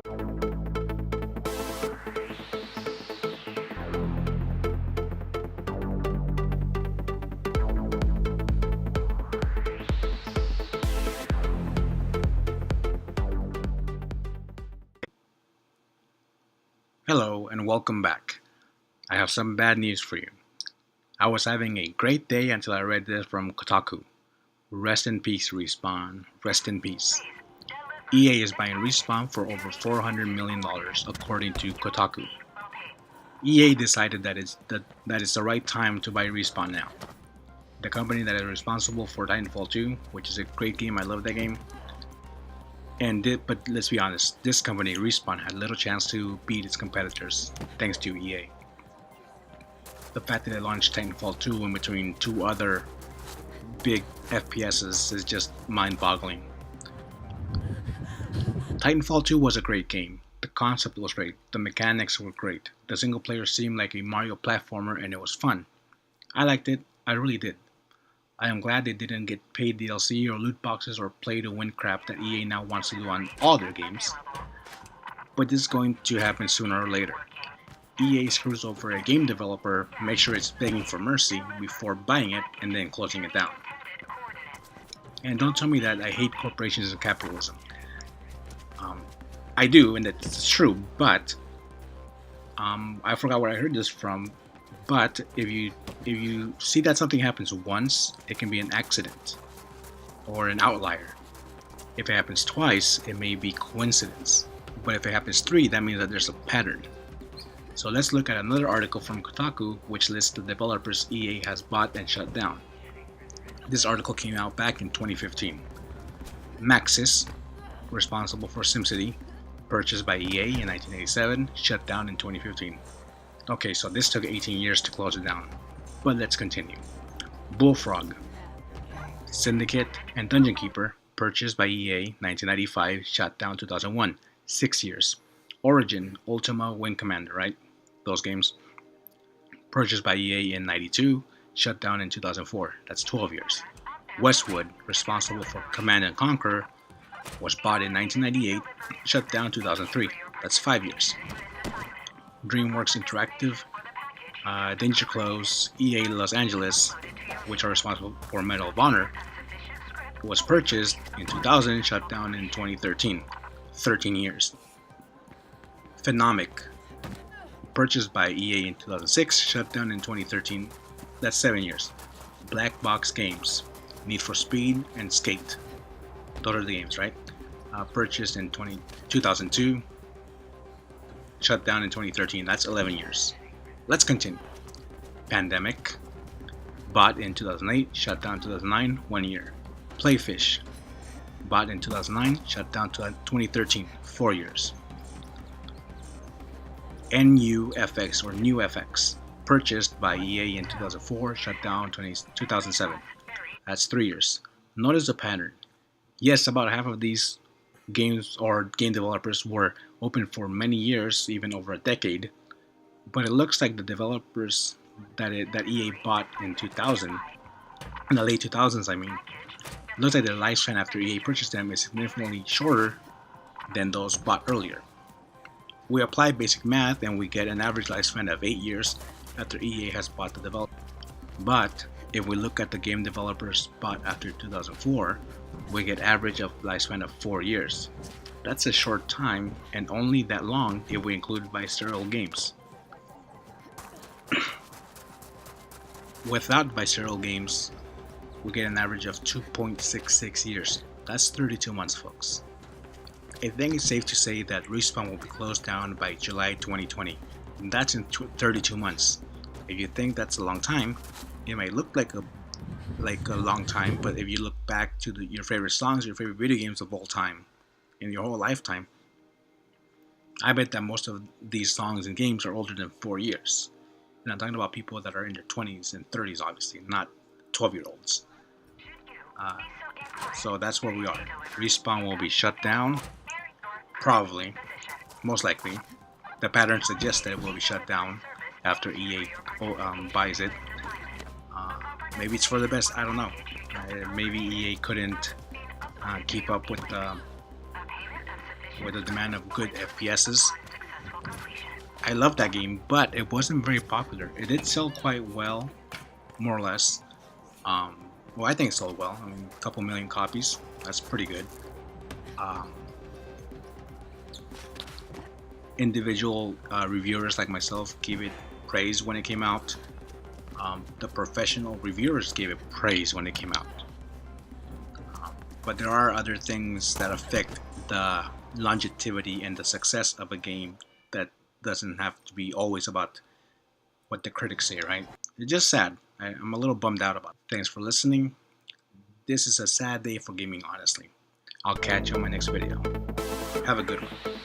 Hello and welcome back. I have some bad news for you. I was having a great day until I read this from Kotaku. Rest in peace, Respawn. Rest in peace. EA is buying Respawn for over $400 million, according to Kotaku. EA decided that it's the right time to buy Respawn now. The company that is responsible for Titanfall 2, which is a great game, I love that game. But let's be honest, this company, Respawn, had little chance to beat its competitors, thanks to EA. The fact that they launched Titanfall 2 in between two other big FPSs is just mind-boggling. Titanfall 2 was a great game. The concept was great, the mechanics were great, the single player seemed like a Mario platformer and it was fun. I liked it, I really did. I am glad they didn't get paid DLC or loot boxes or play to win crap that EA now wants to do on all their games. But this is going to happen sooner or later. EA screws over a game developer, makes sure it's begging for mercy before buying it and then closing it down. And don't tell me that I hate corporations and capitalism. I do, and that's true, but I forgot where I heard this from. But if you see that something happens once, it can be an accident or an outlier. If it happens twice, it may be coincidence. But if it happens three, that means that there's a pattern. So let's look at another article from Kotaku which lists the developers EA has bought and shut down. This article came out back in 2015. Maxis, responsible for SimCity, purchased by EA in 1987, shut down in 2015. Okay, so this took 18 years to close it down, but let's continue. Bullfrog, Syndicate, and Dungeon Keeper, purchased by EA 1995, shut down 2001, 6 years. Origin, Ultima, Wing Commander, right? Those games. Purchased by EA in 92, shut down in 2004, that's 12 years. Westwood, responsible for Command and Conquer, was bought in 1998, shut down 2003, that's 5 years. DreamWorks Interactive, Danger Close, EA Los Angeles, which are responsible for Medal of Honor, was purchased in 2000, shut down in 2013, 13 years. Phenomic, purchased by EA in 2006, shut down in 2013, that's 7 years. Black Box Games, Need for Speed and Skate, those are the games, right? Purchased in 2002, shut down in 2013, that's 11 years. Let's continue. Pandemic, bought in 2008, shut down in 2009, 1 year. Playfish, bought in 2009, shut down to 2013, 4 years. NUFX or NewFX, purchased by EA in 2004, shut down 2007, that's 3 years. Notice the pattern. Yes, about half of these games or game developers were open for many years, even over a decade, but it looks like the developers that EA bought in 2000, in the late 2000s I mean, looks like their lifespan after EA purchased them is significantly shorter than those bought earlier. We apply basic math and we get an average lifespan of 8 years after EA has bought the developer. But if we look at the game developers bought after 2004, we get average of lifespan of 4 years. That's a short time, and only that long if we include Visceral games. Without Visceral games, we get an average of 2.66 years. That's 32 months, folks. I think it's safe to say that Respawn will be closed down by July 2020. And that's in 32 months. If you think that's a long time, it might look like a long time, but if you look back to your favorite songs, your favorite video games of all time, in your whole lifetime, I bet that most of these songs and games are older than 4 years. And I'm talking about people that are in their 20s and 30s, obviously, not 12-year-olds. So that's where we are. Respawn will be shut down, probably, most likely. The pattern suggests that it will be shut down after EA buys it. Maybe it's for the best, I don't know. Maybe EA couldn't keep up with with a demand of good FPSs. I love that game, but it wasn't very popular. It did sell quite well, more or less. Well, I think it sold well. I mean, a couple million copies. That's pretty good. Um, Individual reviewers like myself gave it praise when it came out. The professional reviewers gave it praise when it came out. But there are other things that affect the longevity and the success of a game that doesn't have to be always about what the critics say, right? It's just sad. I'm a little bummed out about it. Thanks for listening. This is a sad day for gaming, honestly. I'll catch you on my next video. Have a good one.